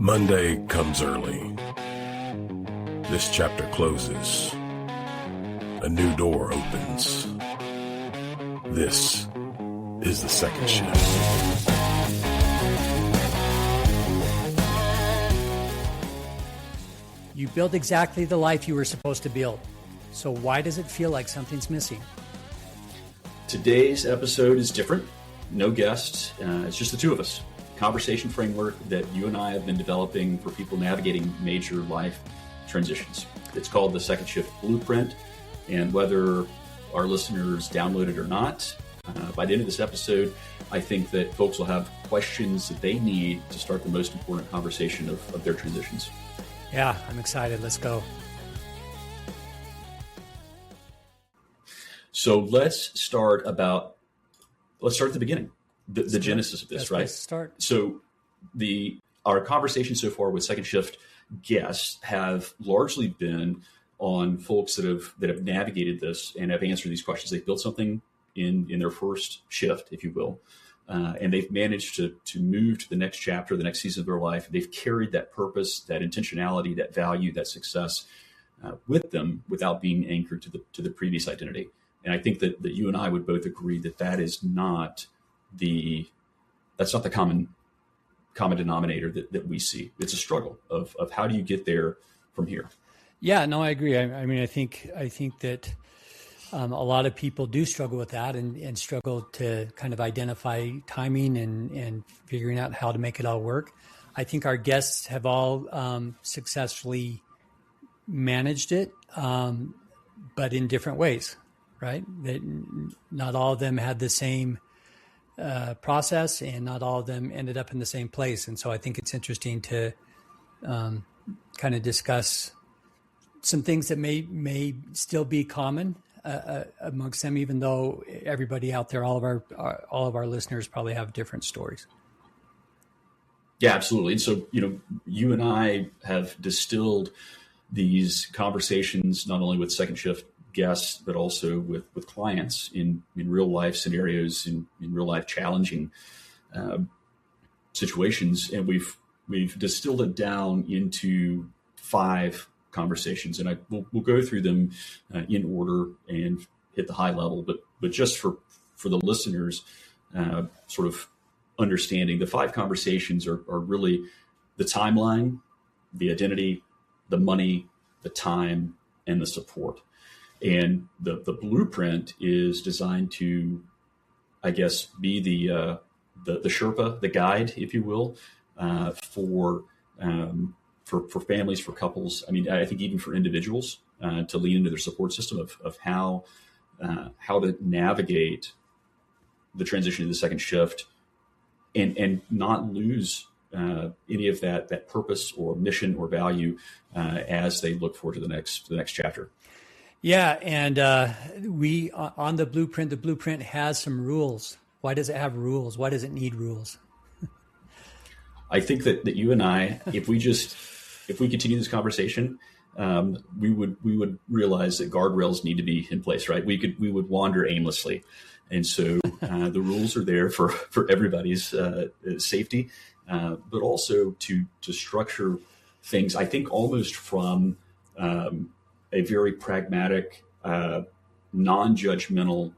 Monday comes early. This chapter closes. A new door opens. This is the second shift. You build exactly the life you were supposed to build. So why does it feel like something's missing? Today's episode is different. No guest. It's just the two of us. Conversation framework that you and I have been developing for people navigating major life transitions. It's called the Second Shift Blueprint. And whether our listeners download it or not, by the end of this episode, I think that folks will have questions that they need to start the most important conversation of their transitions. Yeah, I'm excited. Let's go. So let's start at the beginning, the genesis of this, right? Let's start. So our conversation so far with Second Shift guests have largely been on folks that have navigated this and have answered these questions. They've built something in their first shift, if you will, and they've managed to move to the next chapter, the next season of their life. They've carried that purpose, that intentionality, that value, that success with them without being anchored to the previous identity. And I think that you and I would both agree that is not that's not the common denominator that we see. It's a struggle of how do you get there from here? Yeah, no, I agree. I mean, I think that a lot of people do struggle with that and struggle to kind of identify timing and figuring out how to make it all work. I think our guests have all successfully managed it, but in different ways, right? That not all of them had the same process, and not all of them ended up in the same place. And so I think it's interesting to kind of discuss some things that may still be common amongst them, even though everybody out there, all of our listeners probably have different stories. Yeah, absolutely. And so, you and I have distilled these conversations not only with Second Shift guests, but also with clients in real life scenarios, in real life challenging situations. And we've distilled it down into 5 conversations, and we'll go through them in order and hit the high level. But just for the listeners, sort of understanding, the 5 conversations are really the timeline, the identity, the money, the time, and the support. And the blueprint is designed to, I guess, be the Sherpa, the guide, if you will, for families, for couples. I mean, I think even for individuals to lean into their support system of how to navigate the transition to the second shift and not lose any of that purpose or mission or value as they look forward to the next chapter. Yeah, and we on the blueprint has some rules. Why does it have rules? Why does it need rules? I think that you and I, if we continue this conversation, we would realize that guardrails need to be in place, right? We would wander aimlessly, and so the rules are there for everybody's safety, but also to structure things. I think almost from a very pragmatic, non-judgmental,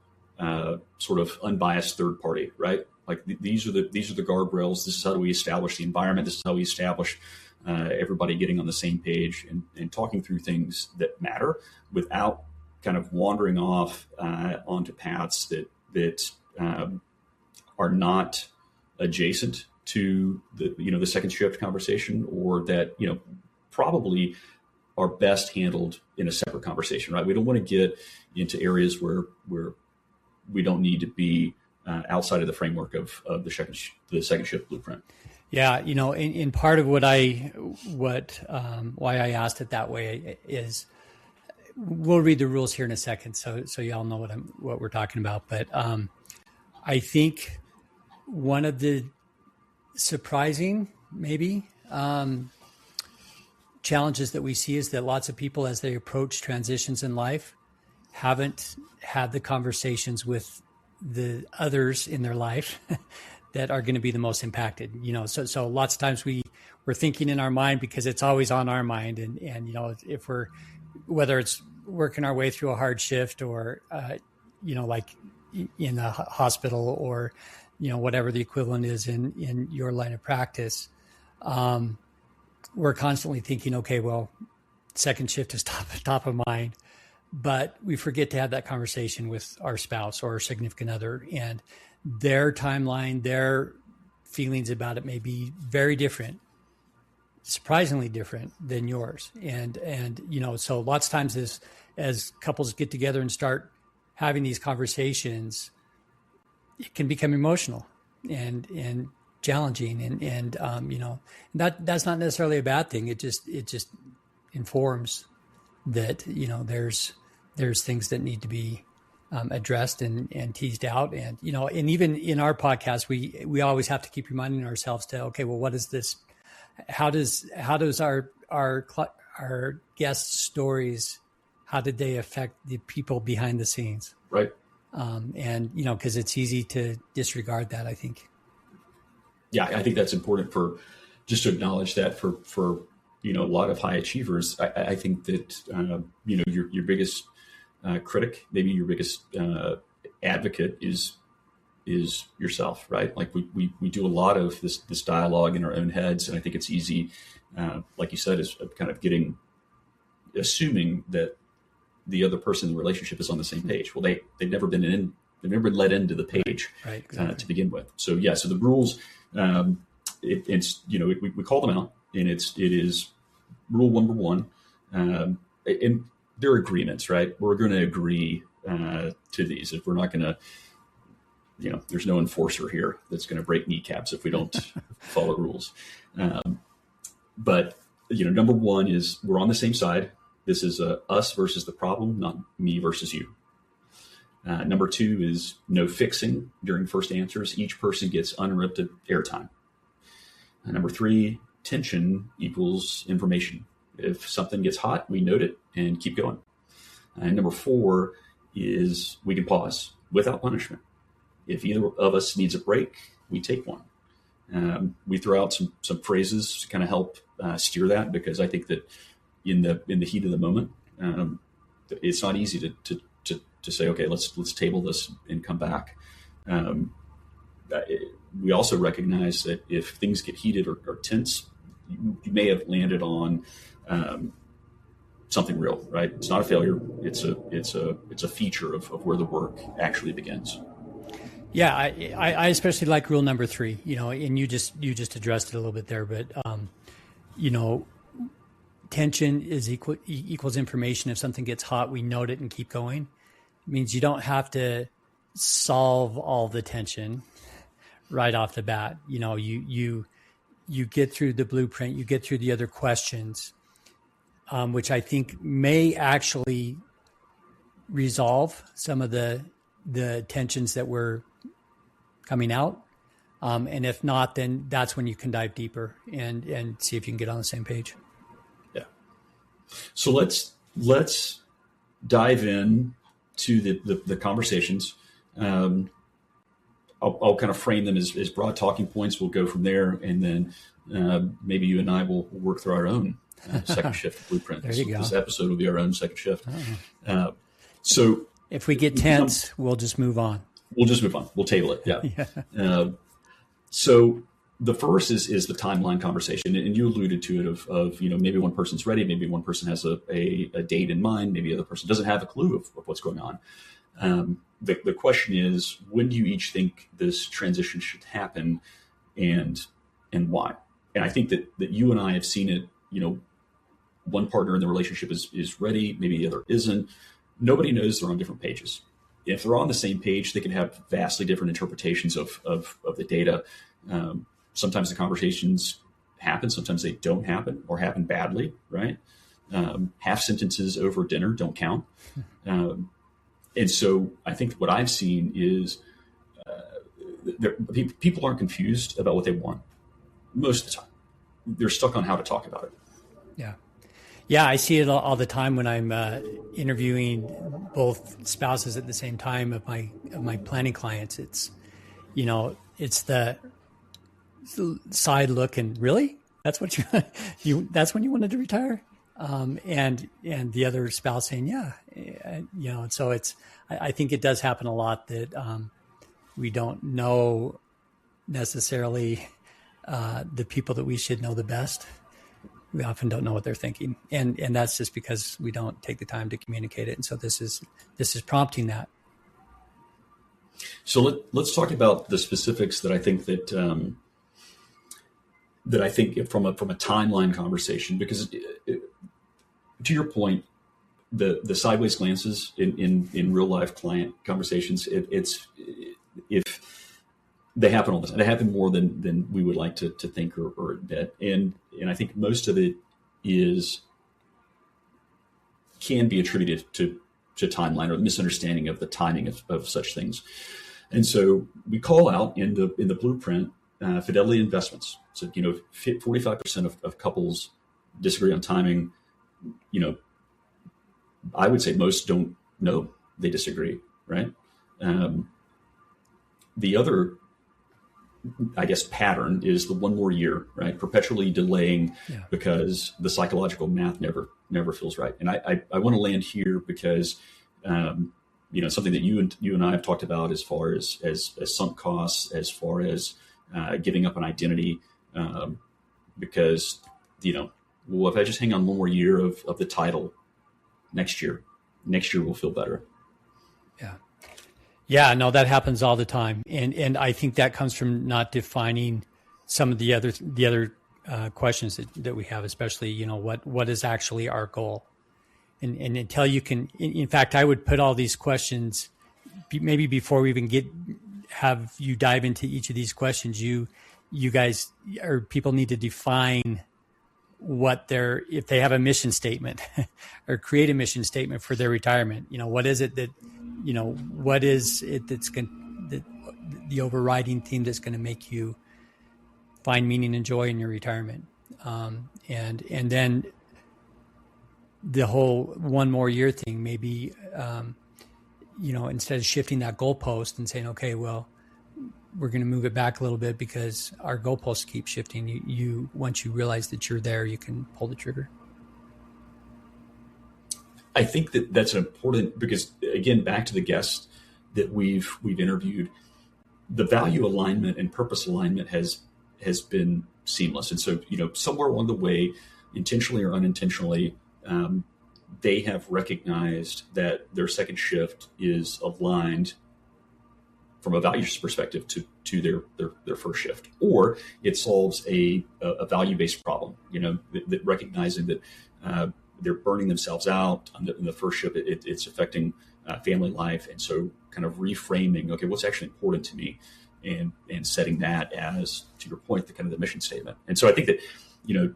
sort of unbiased third party, right? Like these are the guardrails. This is how we establish the environment. This is how we establish everybody getting on the same page and talking through things that matter without kind of wandering off onto paths that are not adjacent to the second shift conversation, or that probably are best handled in a separate conversation, right? We don't want to get into areas where we don't need to be outside of the framework of the second shift blueprint. Yeah, in part of why I asked it that way is, we'll read the rules here in a second, so y'all know what we're talking about. But I think one of the surprising, maybe, challenges that we see is that lots of people, as they approach transitions in life, haven't had the conversations with the others in their life that are going to be the most impacted. So lots of times we we're thinking in our mind because it's always on our mind. And, if whether it's working our way through a hard shift or, like in a hospital or, whatever the equivalent is in your line of practice, we're constantly thinking, okay, well, second shift is top of mind, but we forget to have that conversation with our spouse or our significant other, and their timeline, their feelings about it may be very different, surprisingly different than yours. And so lots of times as couples get together and start having these conversations, it can become emotional and challenging. And that's not necessarily a bad thing. It just informs that, there's things that need to be addressed and teased out. And, and even in our podcast, we always have to keep reminding ourselves to, okay, well, what is this? How does our guest stories, how did they affect the people behind the scenes? Right. Because it's easy to disregard that, I think. Yeah, I think that's important for just to acknowledge that for a lot of high achievers. I think that your biggest critic, maybe your biggest advocate is yourself, right? Like we do a lot of this dialogue in our own heads, and I think it's easy, like you said, is kind of assuming that the other person in the relationship is on the same page. Well, they've never been let into the page, right, exactly. To begin with. So so the rules, we call them out, and it is rule number one, and they're agreements, right? We're going to agree to these. If we're not going to, there's no enforcer here that's going to break kneecaps if we don't follow rules. But number one is we're on the same side. This is us versus the problem, not me versus you. Number two is no fixing during first answers. Each person gets uninterrupted airtime. Number three, tension equals information. If something gets hot, we note it and keep going. And number four is we can pause without punishment. If either of us needs a break, we take one. We throw out some phrases to kind of help steer that, because I think that in the heat of the moment, it's not easy to say, okay, let's table this and come back. We also recognize that if things get heated or tense, you may have landed on something real, right? It's not a failure. It's a feature of where the work actually begins. Yeah, I especially like rule number 3. And you just addressed it a little bit there, but tension equals information. If something gets hot, we note it and keep going. It means you don't have to solve all the tension right off the bat. You get through the blueprint, you get through the other questions, which I think may actually resolve some of the tensions that were coming out. And if not, then that's when you can dive deeper and see if you can get on the same page. Yeah. So let's dive in to the conversations. I'll kind of frame them as broad talking points. We'll go from there, and then maybe you and I will work through our own second shift blueprint. There you go. This episode will be our own second shift. So if we get tense, we'll just move on. We'll just move on. We'll table it. Yeah. Yeah. So the first is the timeline conversation, and you alluded to it of maybe one person's ready, maybe one person has a date in mind, maybe the other person doesn't have a clue of what's going on. The question is, when do you each think this transition should happen, and why? And I think that you and I have seen it. One partner in the relationship is ready, maybe the other isn't. Nobody knows they're on different pages. If they're on the same page, they can have vastly different interpretations of the data. Sometimes the conversations happen, sometimes they don't happen or happen badly, right? Half sentences over dinner don't count. And so I think what I've seen is people aren't confused about what they want most of the time. They're stuck on how to talk about it. Yeah. Yeah, I see it all the time when I'm interviewing both spouses at the same time of my planning clients. It's, it's the side look and really, that's what that's when you wanted to retire. And the other spouse saying, yeah, and so I think it does happen a lot that, we don't know necessarily, the people that we should know the best. We often don't know what they're thinking. And that's just because we don't take the time to communicate it. And so this is prompting that. So let's talk about the specifics that I think that I think from a timeline conversation, because to your point, the sideways glances in real life client conversations, if they happen all the time, they happen more than we would like to think or admit, and I think most of it can be attributed to timeline or the misunderstanding of the timing of such things. And so we call out in the blueprint fidelity investments. So 45% of couples disagree on timing. I would say most don't know they disagree, right? The other, I guess, pattern is the one more year, right? Perpetually delaying because the psychological math never feels right. And I want to land here because something that you and I have talked about as far as sunk costs, as far as giving up an identity, because well, if I just hang on one more year of the title, next year will feel better. Yeah, no, that happens all the time, and I think that comes from not defining some of the other questions that we have, especially what is actually our goal, and until you can, in fact, I would put all these questions maybe before we even have you dive into each of these questions. You guys or people need to define if they have a mission statement or create a mission statement for their retirement. What is it that, what is it that's the overriding theme that's going to make you find meaning and joy in your retirement? And then the whole one more year thing, maybe, instead of shifting that goalpost and saying, okay, well, we're going to move it back a little bit because our goalposts keep shifting. You once you realize that you're there, you can pull the trigger. I think that's important because, again, back to the guests that we've interviewed, the value alignment and purpose alignment has been seamless. And so, somewhere along the way, intentionally or unintentionally, they have recognized that their second shift is aligned from a values perspective to their first shift, or it solves a value-based problem. That recognizing that they're burning themselves out in the first shift, it's affecting family life, and so kind of reframing, okay, what's actually important to me, and setting that as, to your point, the kind of the mission statement. And so I think that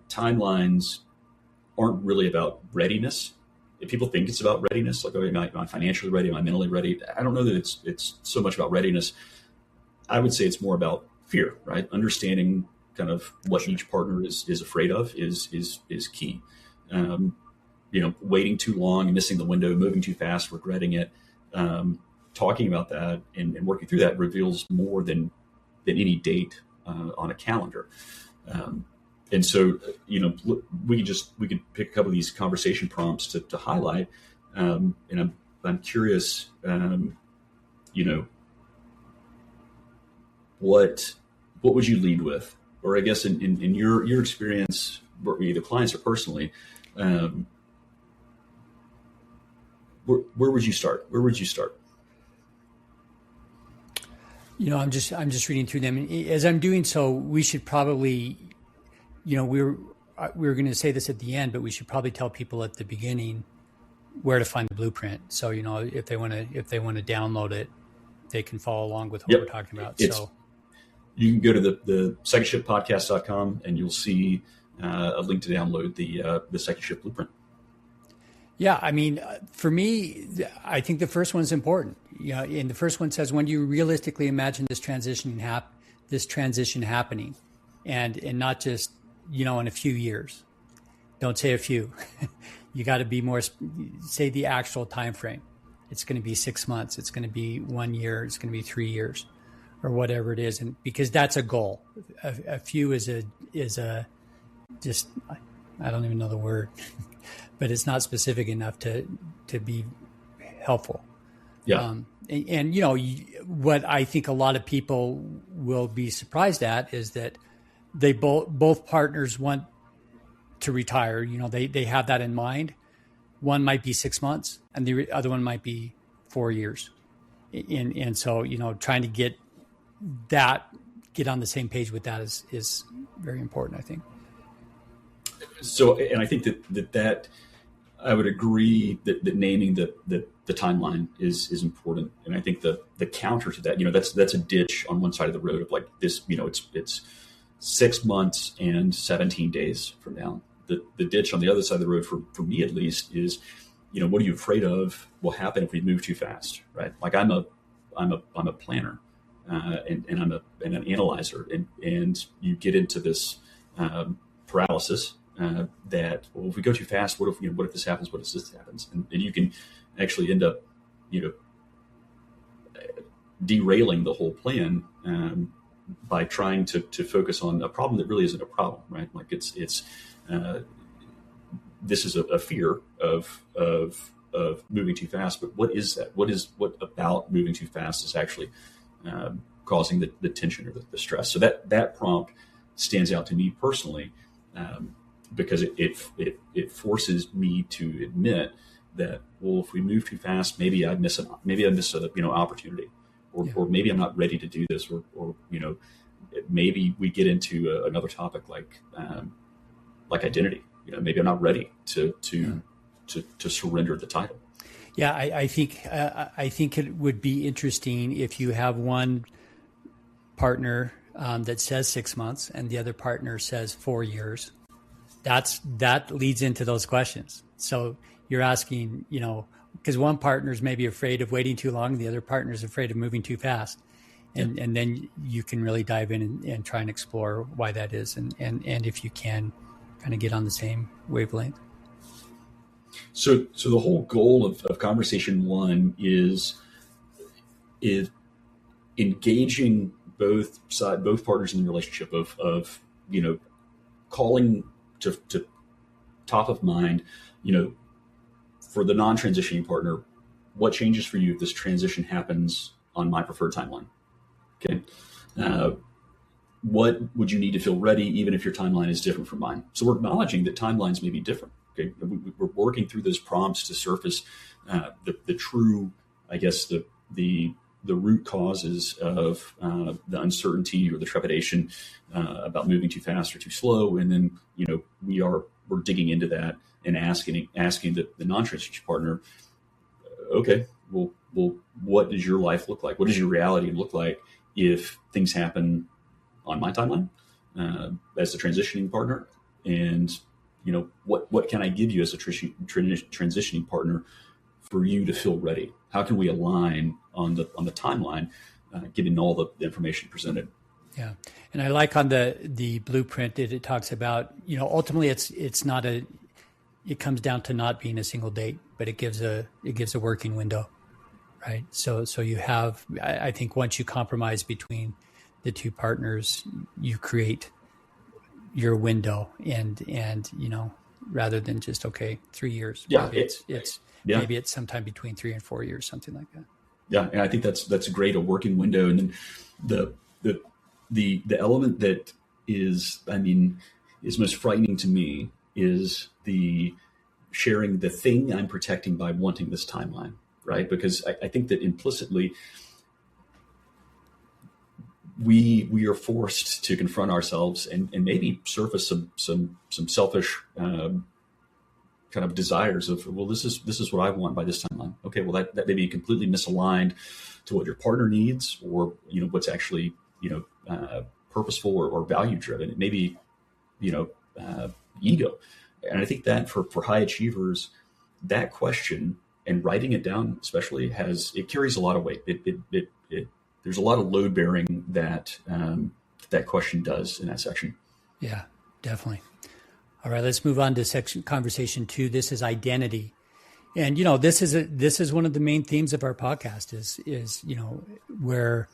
timelines aren't really about readiness. If people think it's about readiness, like, oh, am I financially ready? Am I mentally ready? I don't know that it's so much about readiness. I would say it's more about fear, right? Understanding kind of what each partner is afraid of is key. Waiting too long, missing the window, moving too fast, regretting it. Talking about that and working through that reveals more than any date on a calendar. And so, we could pick a couple of these conversation prompts to highlight. And I'm curious, what would you lead with? Or I guess in your experience, either clients or personally, where would you start? Where would you start? I'm just reading through them. As I'm doing so, we should probably, we were going to say this at the end, but we should probably tell people at the beginning where to find the blueprint. So, if they want to download it, they can follow along with what we're talking about. You can go to the secondshiftpodcast.com and you'll see a link to download the Second Shift Blueprint. Yeah, I mean, for me, I think the first one's important. And the first one says, when do you realistically imagine this transition happening, and not just in a few years. Don't say a few. You got to be more. Say the actual time frame. It's going to be 6 months. It's going to be 1 year. It's going to be 3 years, or whatever it is. And because that's a goal. A few is a just, I don't even know the word, but it's not specific enough to be helpful. Yeah. And what I think a lot of people will be surprised at is that they both partners want to retire. They have that in mind. One might be 6 months and the other one might be 4 years. And so, trying to get on the same page with that is very important, I think. So, and I think that I would agree that naming the timeline is important. And I think the counter to that, that's a ditch on one side of the road of like this, it's 6 months and 17 days from now. The ditch on the other side of the road, for me at least, is, what are you afraid of will happen if we move too fast, right? Like I'm a planner, and I'm an analyzer, and you get into this paralysis that, well, if we go too fast, what if this happens? What if this happens? And you can actually end up, derailing the whole plan by trying to focus on a problem that really isn't a problem, right? Like it's this is a fear of moving too fast, but what is that? What about moving too fast is actually causing the tension or the stress? So that prompt stands out to me personally, because it forces me to admit that, well, if we move too fast, maybe I miss an opportunity, or maybe I'm not ready to do this, or maybe we get into another topic like identity. Maybe I'm not ready to surrender the title. Yeah, I think it would be interesting if you have one partner that says 6 months and the other partner says 4 years. That leads into those questions. So you're asking, because one partner is maybe afraid of waiting too long, the other partner is afraid of moving too fast. And then you can really dive in and try and explore why that is. And if you can kind of get on the same wavelength. So the whole goal of conversation one is engaging both partners in the relationship of calling to top of mind, for the non-transitioning partner, what changes for you if this transition happens on my preferred timeline? Okay. What would you need to feel ready, even if your timeline is different from mine? So we're acknowledging that timelines may be different. Okay. We're working through those prompts to surface the true, I guess, the root causes of the uncertainty or the trepidation about moving too fast or too slow. And then, we're digging into that and asking the non-transition partner, okay, well, what does your life look like? What does your reality look like if things happen on my timeline as the transitioning partner? And, what can I give you as a transitioning partner for you to feel ready? How can we align on the timeline, given all the information presented? Yeah. And I like on the blueprint that it talks about, ultimately it's not it comes down to not being a single date, but it gives a working window, right? So you have, I think once you compromise between the two partners, you create your window and rather than just, 3 years. Yeah. Maybe it's sometime between 3 and 4 years, something like that. Yeah. And I think that's great, a working window. And then the element that is most frightening to me is the sharing the thing I'm protecting by wanting this timeline, right? Because I think that implicitly we are forced to confront ourselves and maybe surface some selfish kind of desires of, well, this is what I want by this timeline. Okay, well that may be completely misaligned to what your partner needs, or what's actually purposeful or value driven. It may be ego. And I think that for high achievers, that question and writing it down especially carries a lot of weight. There's a lot of load bearing that that question does in that section. Yeah, definitely. All right, let's move on to conversation 2. This is identity. And this is one of the main themes of our podcast is where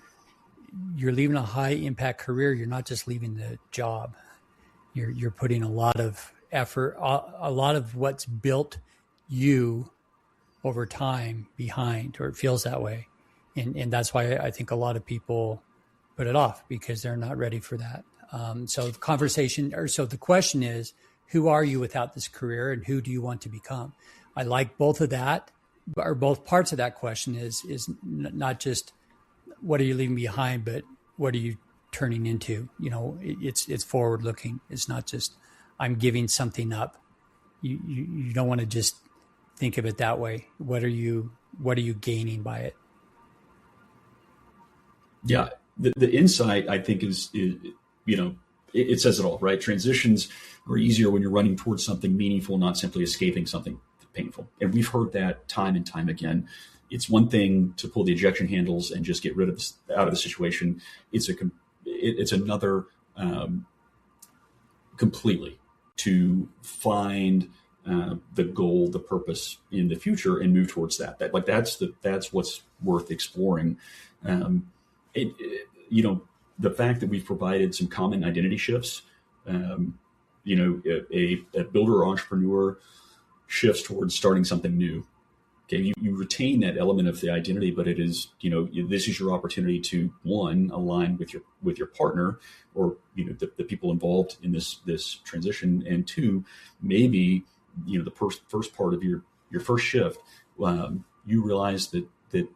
you're leaving a high impact career, you're not just leaving the job. You're putting a lot of effort, a lot of what's built you over time behind, or it feels that way. And that's why I think a lot of people put it off, because they're not ready for that. So the question is, who are you without this career, and who do you want to become? I like both of that, or both parts of that question is not just what are you leaving behind, but what are you turning into? It's forward looking. It's not just I'm giving something up. You don't want to just think of it that way. What are you gaining by it? Yeah. The insight, I think, is it says it all, right? Transitions are easier when you're running towards something meaningful, not simply escaping something painful. And we've heard that time and time again. It's one thing to pull the ejection handles and just get rid of out of the situation. It's another completely to find the goal, the purpose in the future, and move towards that. That's what's worth exploring. The fact that we've provided some common identity shifts, a builder or entrepreneur shifts towards starting something new. Okay, you retain that element of the identity, but it is, this is your opportunity to, one, align with your partner, or the people involved in this transition, and two, maybe the first part of your first shift, you realize that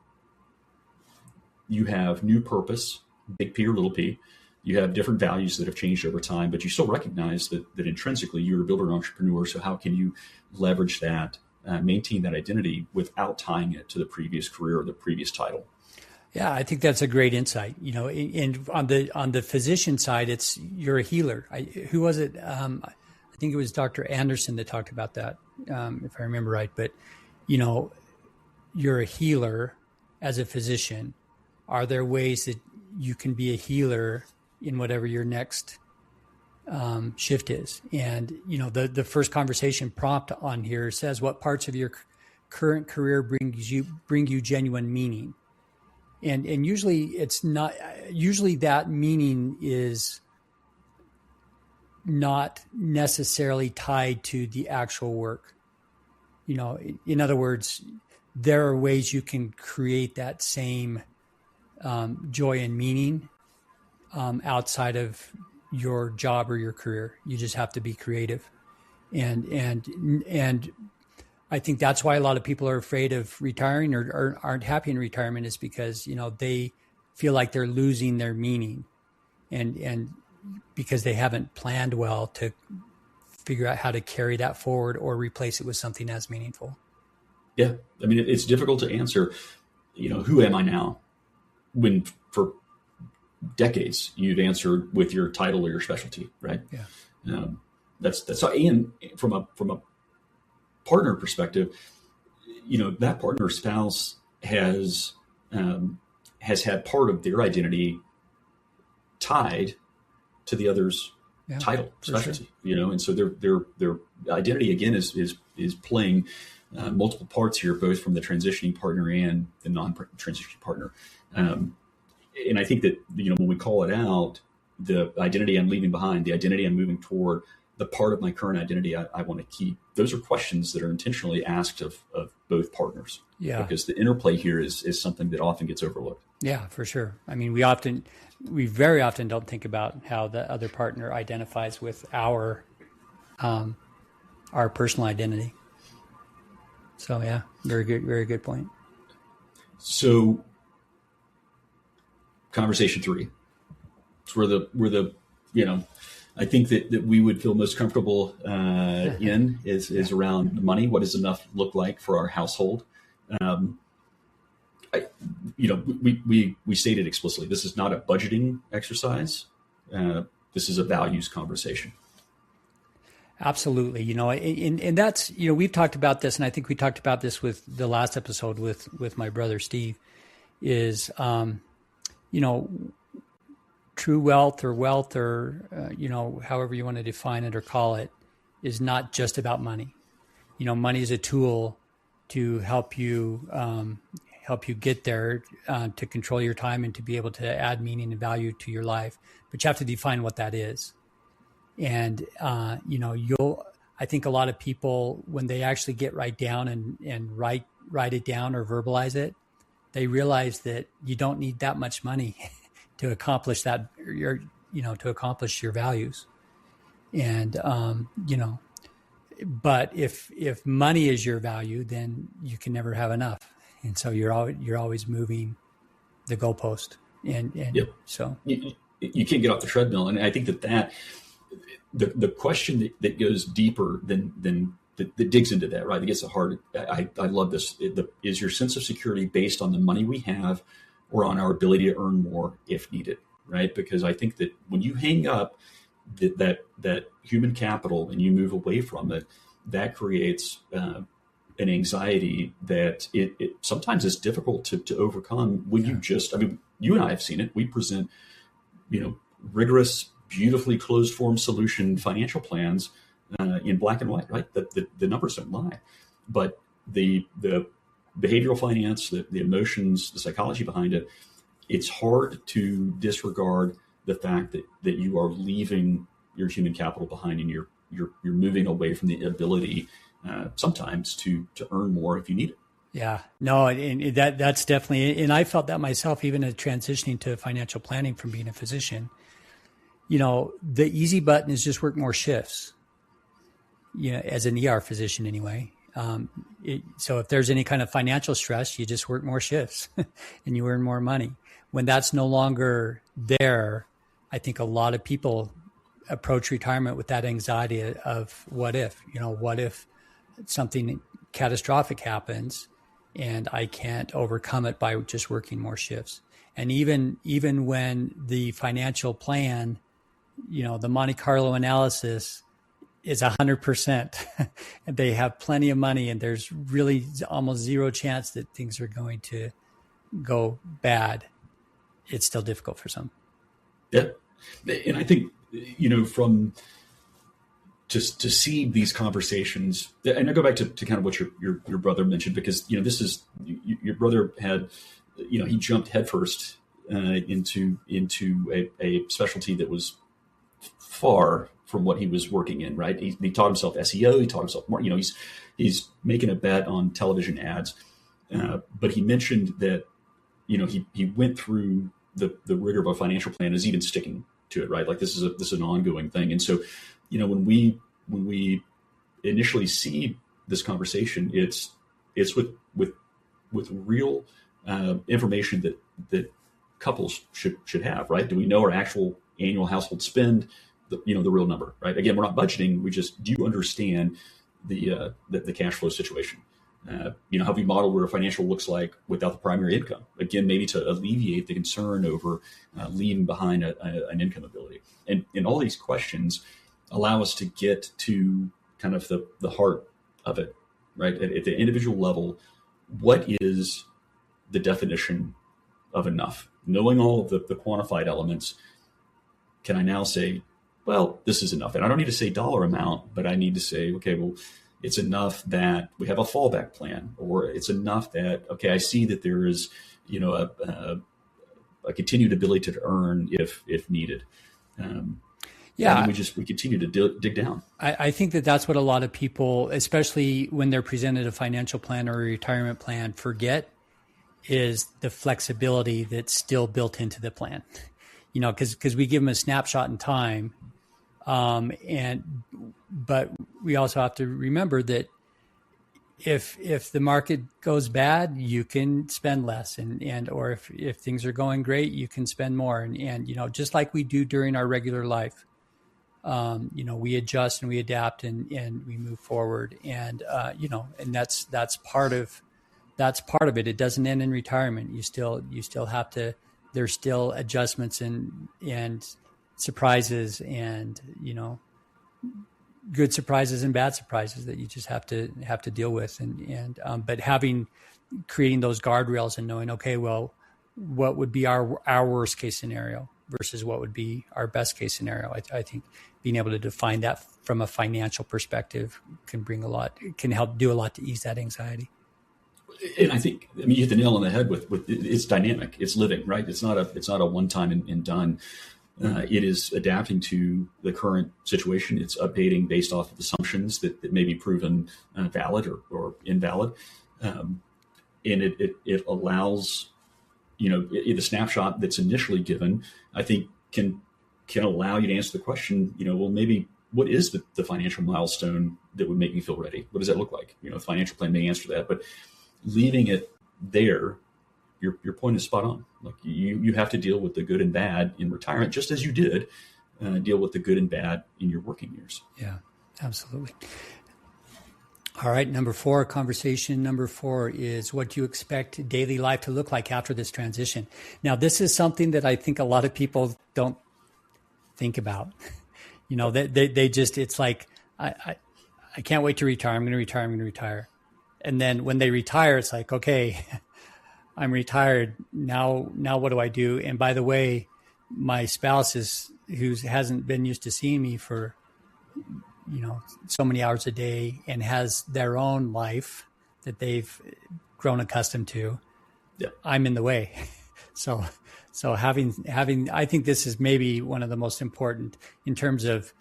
you have new purpose, big P or little p. You have different values that have changed over time, but you still recognize that intrinsically you're a builder and entrepreneur. So how can you leverage that, maintain that identity without tying it to the previous career or the previous title? Yeah, I think that's a great insight. And on the physician side, you're a healer. Who was it? I think it was Dr. Anderson that talked about that, if I remember right. But you're a healer as a physician. Are there ways that you can be a healer in whatever your next shift is? And the first conversation prompt on here says, what parts of your current career bring you genuine meaning? And usually it's not. Usually that meaning is not necessarily tied to the actual work. In other words, there are ways you can create that same joy and meaning outside of your job or your career. You just have to be creative, and I think that's why a lot of people are afraid of retiring or aren't happy in retirement, is because they feel like they're losing their meaning, and because they haven't planned well to figure out how to carry that forward or replace it with something as meaningful. Yeah, I mean, it's difficult to answer. Who am I now? When for decades you've answered with your title or your specialty, right? Yeah. That's and from a partner perspective, that partner or spouse has had part of their identity tied to the other's title, specialty. Sure. And so their identity again is playing multiple parts here, both from the transitioning partner and the non-transitioning partner. And I think that, when we call it out, the identity I'm leaving behind, the identity I'm moving toward, the part of my current identity I want to keep, those are questions that are intentionally asked of both partners. Yeah. Because the interplay here is something that often gets overlooked. Yeah, for sure. I mean, we very often don't think about how the other partner identifies with our personal identity. So yeah, very good point. So conversation 3. It's where the I think that we would feel most comfortable in is around money. What does enough look like for our household? We stated explicitly, this is not a budgeting exercise. This is a values conversation. Absolutely. And that's, we've talked about this, and I think we talked about this with the last episode with my brother, Steve, is, true wealth or, however you want to define it or call it, is not just about money. Money is a tool to help you get there, to control your time and to be able to add meaning and value to your life. But you have to define what that is. And, I think a lot of people, when they actually get right down and write it down or verbalize it, they realize that you don't need that much money to accomplish that, to accomplish your values. And, but if money is your value, then you can never have enough. And so you're always moving the goalpost. And yep. So you can't get off the treadmill. And I think that the question that goes deeper than that digs into that, right? That gets the heart. I love this. Is your sense of security based on the money we have or on our ability to earn more if needed, right? Because I think that when you hang up that human capital and you move away from it, that creates an anxiety that it sometimes is difficult to overcome when you and I have seen it. We present, rigorous, beautifully closed form solution financial plans in black and white, right? The numbers don't lie, but the behavioral finance, the emotions, the psychology behind it, it's hard to disregard the fact that you are leaving your human capital behind and you're moving away from the ability sometimes to earn more if you need it. Yeah, no, and that's definitely, and I felt that myself, even as transitioning to financial planning from being a physician. The easy button is just work more shifts, as an ER physician anyway. So if there's any kind of financial stress, you just work more shifts and you earn more money. When that's no longer there, I think a lot of people approach retirement with that anxiety of what if something catastrophic happens and I can't overcome it by just working more shifts. And even when the financial plan, the Monte Carlo analysis is 100%, and they have plenty of money and there's really almost zero chance that things are going to go bad, it's still difficult for some. Yeah. And I think, from just to see these conversations, and I go back to kind of what your brother mentioned, because, this is, your brother had, he jumped headfirst into a specialty that was far from what he was working in, right? He taught himself SEO, he taught himself more, he's making a bet on television ads. But he mentioned that, he went through the rigor of a financial plan, is even sticking to it, right? Like this is an ongoing thing. And so, when we initially see this conversation, it's with real information that couples should have, right? Do we know our actual annual household spend? The real number, right? Again, we're not budgeting. Do you understand the cash flow situation? Have we modeled what our financial looks like without the primary income? Again, maybe to alleviate the concern over leaving behind an income ability. And all these questions allow us to get to kind of the heart of it, right? At the individual level, what is the definition of enough? Knowing all of the quantified elements, can I now say, well, this is enough? And I don't need to say dollar amount, but I need to say, okay, well, it's enough that we have a fallback plan, or it's enough that, okay, I see that there is, a continued ability to earn if needed. Yeah, we continue to dig down. I think that's what a lot of people, especially when they're presented a financial plan or a retirement plan, forget is the flexibility that's still built into the plan. Because we give them a snapshot in time, but we also have to remember that if the market goes bad, you can spend less, or if things are going great, you can spend more, and just like we do during our regular life. We adjust and we adapt and we move forward, and that's part of it. It doesn't end in retirement. You still have to. There's still adjustments and surprises, and good surprises and bad surprises that you just have to deal with, but creating those guardrails and knowing, okay, well, what would be our worst case scenario versus what would be our best case scenario. I think being able to define that from a financial perspective can help do a lot to ease that anxiety. And I think, you hit the nail on the head with it's dynamic, it's living, right? It's not a one time and done. It is adapting to the current situation. It's updating based off of assumptions that may be proven valid or invalid. And it allows, the snapshot that's initially given, I think can allow you to answer the question, well, maybe what is the financial milestone that would make me feel ready? What does that look like? The financial plan may answer that, but leaving it there, your point is spot on. Like you have to deal with the good and bad in retirement, just as you did deal with the good and bad in your working years. Yeah, absolutely. All right, conversation number 4 is what do you expect daily life to look like after this transition? Now, this is something that I think a lot of people don't think about. They just, it's like, I can't wait to retire. I'm going to retire. And then when they retire, it's like, okay, I'm retired. Now what do I do? And by the way, my spouse who hasn't been used to seeing me for, so many hours a day and has their own life that they've grown accustomed to. Yeah. I'm in the way. So having, I think this is maybe one of the most important in terms of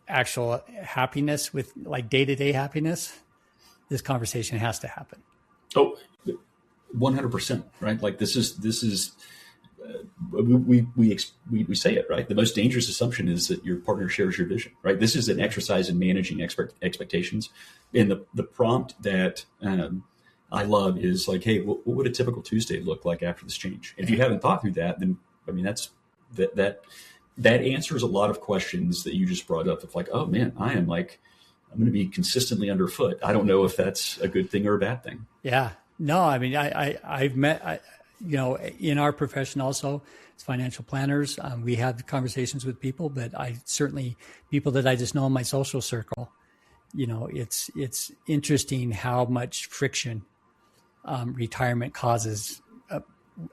actual happiness with like day-to-day happiness. This conversation has to happen. Oh, 100%, right? Like this is we say it, right? The most dangerous assumption is that your partner shares your vision, right? This is an exercise in managing expectations. And the prompt that I love is like, hey, what would a typical Tuesday look like after this change? And if you haven't thought through that, then I mean, that answers a lot of questions that you just brought up. Of like, oh man, I'm going to be consistently underfoot. I don't know if that's a good thing or a bad thing. Yeah. No, I mean, I've met, in our profession also as financial planners, we have conversations with people, but people that I just know in my social circle, it's interesting how much friction retirement causes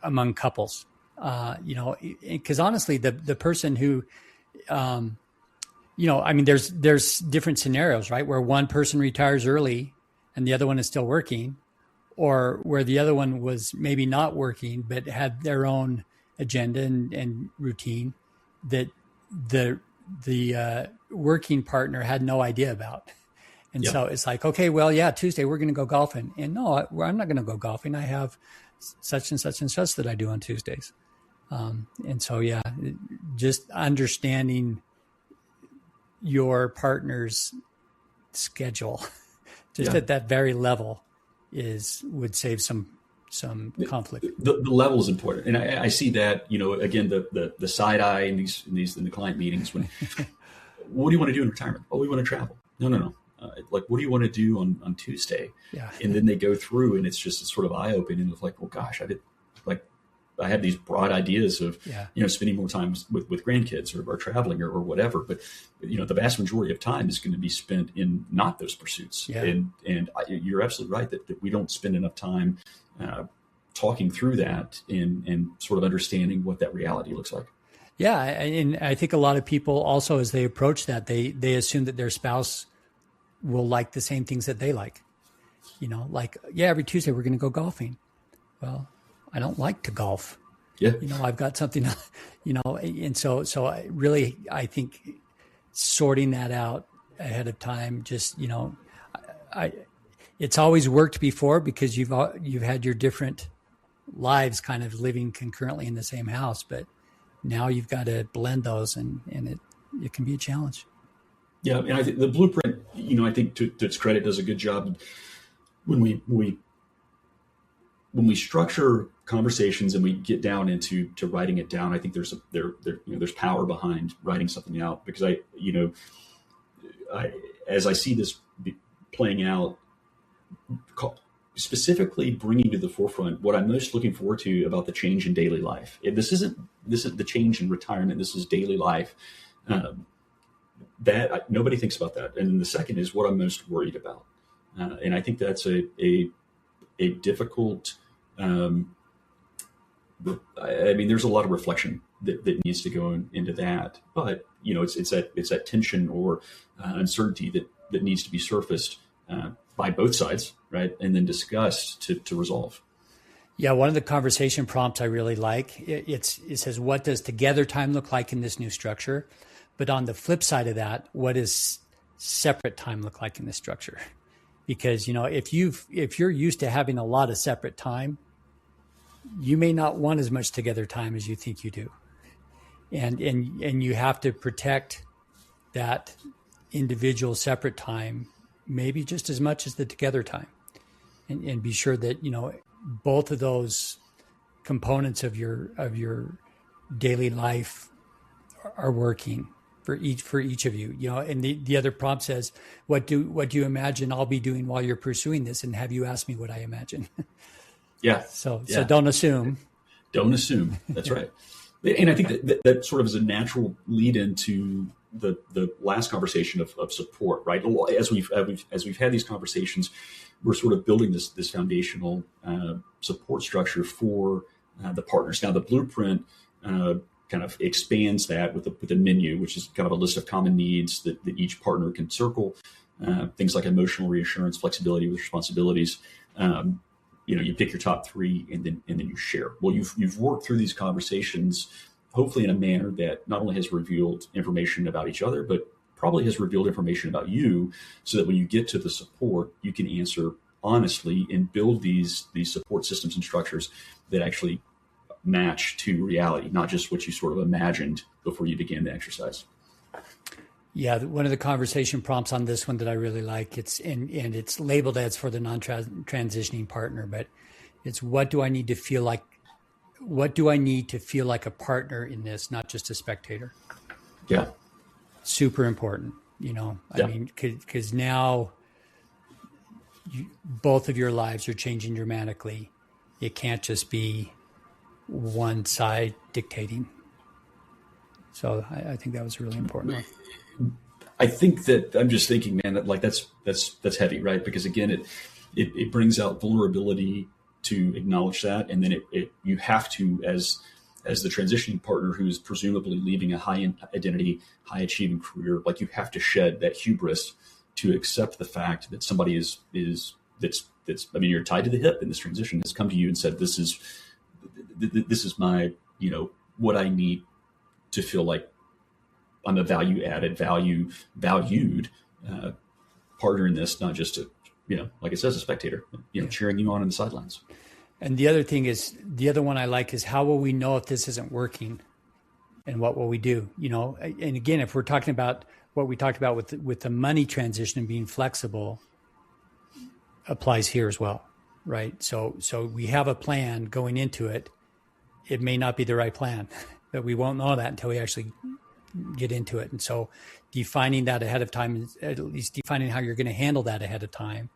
among couples, because honestly, the person who, there's different scenarios, right? Where one person retires early and the other one is still working, or where the other one was maybe not working, but had their own agenda and routine that the working partner had no idea about. And so it's like, okay, well, yeah, Tuesday we're going to go golfing. And no, I'm not going to go golfing. I have such and such and such that I do on Tuesdays. And so, yeah, just understanding your partner's schedule, just at that very level, would save some conflict. The level is important, and I see that. Again, the side eye in the client meetings. When, what do you want to do in retirement? Oh, we want to travel. No. Like, what do you want to do on Tuesday? Yeah. And then they go through, and it's just sort of eye opening of like, well, gosh, I have these broad ideas of, spending more time with grandkids or traveling or whatever. But, the vast majority of time is going to be spent in not those pursuits. Yeah. And you're absolutely right that we don't spend enough time talking through that and sort of understanding what that reality looks like. Yeah. And I think a lot of people also, as they approach that, they assume that their spouse will like the same things that they like. Every Tuesday we're going to go golfing. Well, I don't like to golf. Yeah. I've got something, and so I think sorting that out ahead of time, just, it's always worked before because you've had your different lives kind of living concurrently in the same house, but now you've got to blend those and it can be a challenge. Yeah. And I think the blueprint, I think to its credit does a good job when we structure conversations and we get down into writing it down. I think there's power behind writing something out, because as I see this playing out, specifically bringing to the forefront what I'm most looking forward to about the change in daily life. This isn't the change in retirement. This is daily life. That nobody thinks about that. And then the second is what I'm most worried about. And I think that's a difficult. There's a lot of reflection that needs to go into that, but it's that tension or uncertainty that needs to be surfaced by both sides, right, and then discussed to resolve. Yeah, one of the conversation prompts I really like, it says, what does together time look like in this new structure? But on the flip side of that, what does separate time look like in this structure? Because, if you're used to having a lot of separate time, you may not want as much together time as you think you do. And you have to protect that individual separate time, maybe just as much as the together time. And be sure that, both of those components of your daily life are working for each of you. And the other prompt says, what do you imagine I'll be doing while you're pursuing this? And have you asked me what I imagine? Yeah. So don't assume. Don't assume. That's right. And I think that sort of is a natural lead into the last conversation of support, right? As we've had these conversations, we're sort of building this foundational support structure for the partners. Now, the blueprint kind of expands that with the menu, which is kind of a list of common needs that each partner can circle. Things like emotional reassurance, flexibility with responsibilities. You pick your top three and then you share. Well, you've worked through these conversations, hopefully in a manner that not only has revealed information about each other, but probably has revealed information about you, so that when you get to the support, you can answer honestly and build these support systems and structures that actually match to reality, not just what you sort of imagined before you began the exercise. Yeah, one of the conversation prompts on this one that I really like, it's labeled as for the non-transitioning partner, but it's what do I need to feel like a partner in this, not just a spectator? Yeah. Super important, I mean, because now both of your lives are changing dramatically. It can't just be one side dictating. So I think that was really important. I think that I'm just thinking, man, that that's heavy, right? Because again, it brings out vulnerability to acknowledge that, and then you have to, as the transitioning partner who's presumably leaving a high identity, high achieving career, like you have to shed that hubris to accept the fact that somebody that's I mean, you're tied to the hip in this transition, has come to you and said, this is my, what I need to feel like I'm a valued partner in this, not just like it says, a spectatar, cheering you on in the sidelines. And the other thing is, the other one I like is, how will we know if this isn't working, and what will we do? And again, if we're talking about what we talked about with the money transition and being flexible, applies here as well, right? So we have a plan going into it. It may not be the right plan, but we won't know that until we actually get into it. And so defining that ahead of time, at least defining how you're going to handle that ahead of time,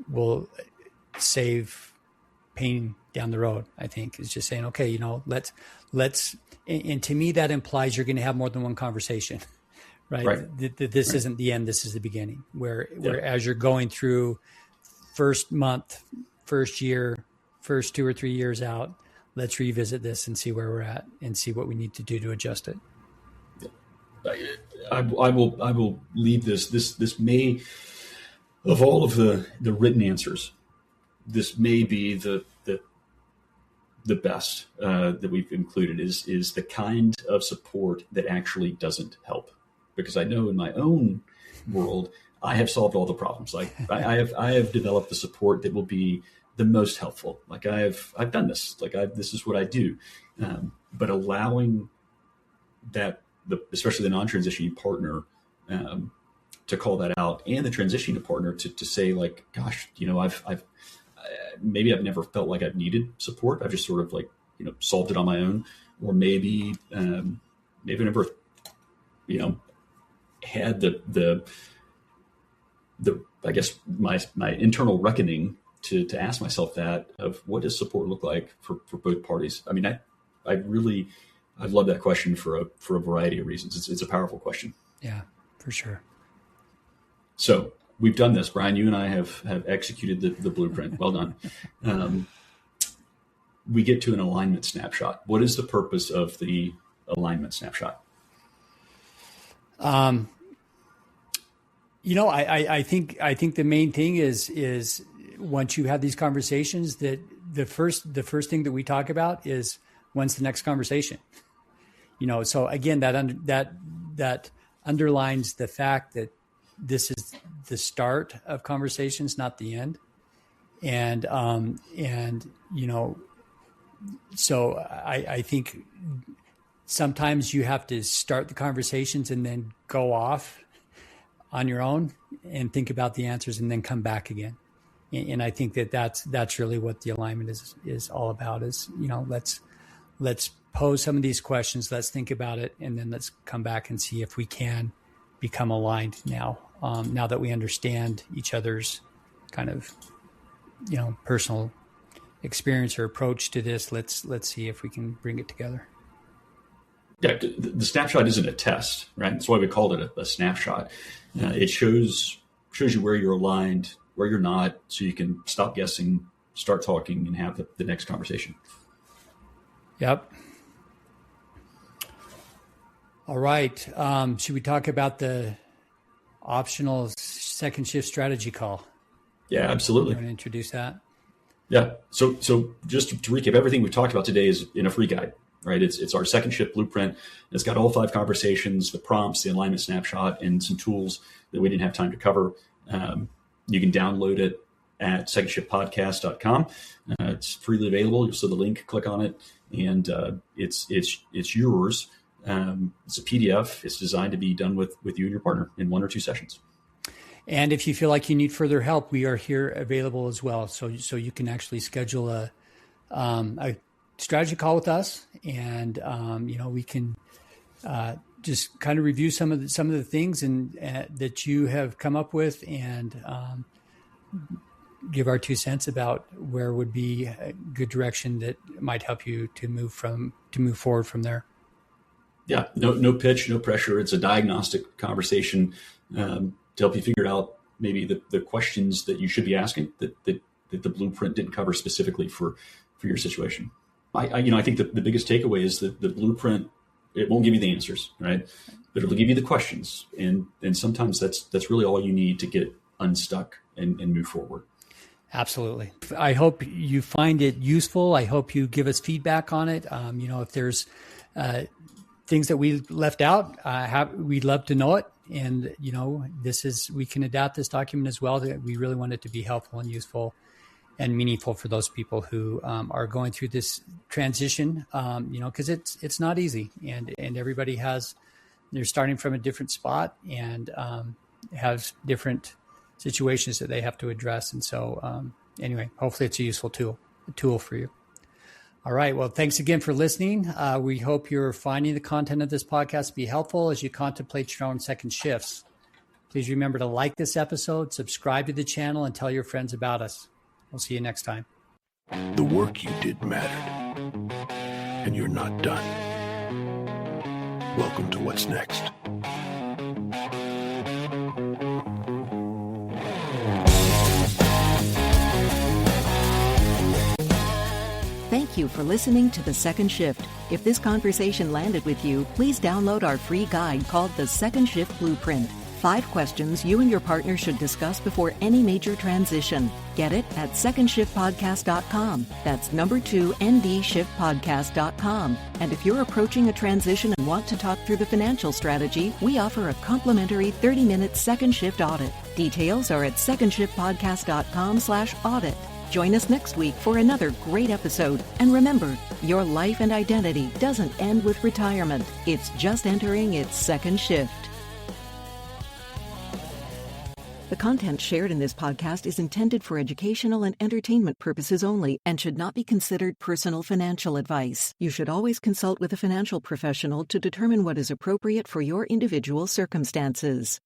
will save pain down the road. I think is just saying, okay, let's, and to me, that implies you're going to have more than one conversation, right? This isn't the end. This is the beginning, where as you're going through first month, first year, first 2 or 3 years out, let's revisit this and see where we're at and see what we need to do to adjust it. I will leave this may, of all of the written answers, this may be the best that we've included is the kind of support that actually doesn't help. Because I know in my own world, I have solved all the problems. Like I have developed the support that will be the most helpful. Like I've done this. Like this is what I do. But allowing that, especially the non-transitioning partner, to call that out, and the transitioning partner to say, like, gosh, maybe I've never felt like I've needed support. I've just sort of solved it on my own, or maybe I never, had the I guess my internal reckoning to ask myself that of what does support look like for both parties. I mean, I love that question for a variety of reasons. It's a powerful question. Yeah, for sure. So we've done this, Brian. You and I have executed the blueprint. Well done. We get to an alignment snapshot. What is the purpose of the alignment snapshot? I think the main thing is once you have these conversations, that the first thing that we talk about is when's the next conversation. So again, that underlines the fact that this is the start of conversations, not the end. And so I think sometimes you have to start the conversations and then go off on your own and think about the answers and then come back again. And I think that's really what the alignment is all about is, let's pose some of these questions. Let's think about it. And then let's come back and see if we can become aligned now that we understand each other's kind of, personal experience or approach to this. Let's see if we can bring it together. Yeah, the snapshot isn't a test, right? That's why we called it a snapshot. It shows you where you're aligned, where you're not, so you can stop guessing, start talking, and have the next conversation. Yep. All right. Should we talk about the optional second shift strategy call? Yeah, absolutely. You want to introduce that? Yeah. So just to recap, everything we've talked about today is in a free guide, right? It's our second shift blueprint. It's got all 5 conversations, the prompts, the alignment snapshot, and some tools that we didn't have time to cover. You can download it at secondshiftpodcast.com. It's freely available. You'll see the link, click on it, and it's yours. It's a PDF. It's designed to be done with you and your partner in 1 or 2 sessions. And if you feel like you need further help, we are here available as well. So you can actually schedule a strategy call with us, and we can just kind of review some of the things and that you have come up with, and give our 2 cents about where would be a good direction that might help you to move forward from there. Yeah, no pitch, no pressure. It's a diagnostic conversation to help you figure out maybe the questions that you should be asking that the blueprint didn't cover specifically for your situation. I think the biggest takeaway is that the blueprint, it won't give you the answers, right? But it'll give you the questions, and sometimes that's really all you need to get unstuck and move forward. Absolutely. I hope you find it useful. I hope you give us feedback on it. If there's things that we left out, we'd love to know it. And, we can adapt this document as well. We really want it to be helpful and useful and meaningful for those people who are going through this transition, because it's not easy, and everybody they're starting from a different spot and have different situations that they have to address. And so anyway, hopefully it's a useful tool for you. All right. Well, thanks again for listening. We hope you're finding the content of this podcast to be helpful as you contemplate your own second shifts. Please remember to like this episode, subscribe to the channel, and tell your friends about us. We'll see you next time. The work you did mattered, and you're not done. Welcome to What's Next. Thank you for listening to The Second Shift. If this conversation landed with you, please download our free guide called The Second Shift Blueprint. 5 questions you and your partner should discuss before any major transition. Get it at secondshiftpodcast.com. That's number 2 ndshiftpodcast.com. And if you're approaching a transition and want to talk through the financial strategy, we offer a complimentary 30-minute second shift audit. Details are at secondshiftpodcast.com/audit. Join us next week for another great episode. And remember, your life and identity doesn't end with retirement. It's just entering its second shift. The content shared in this podcast is intended for educational and entertainment purposes only and should not be considered personal financial advice. You should always consult with a financial professional to determine what is appropriate for your individual circumstances.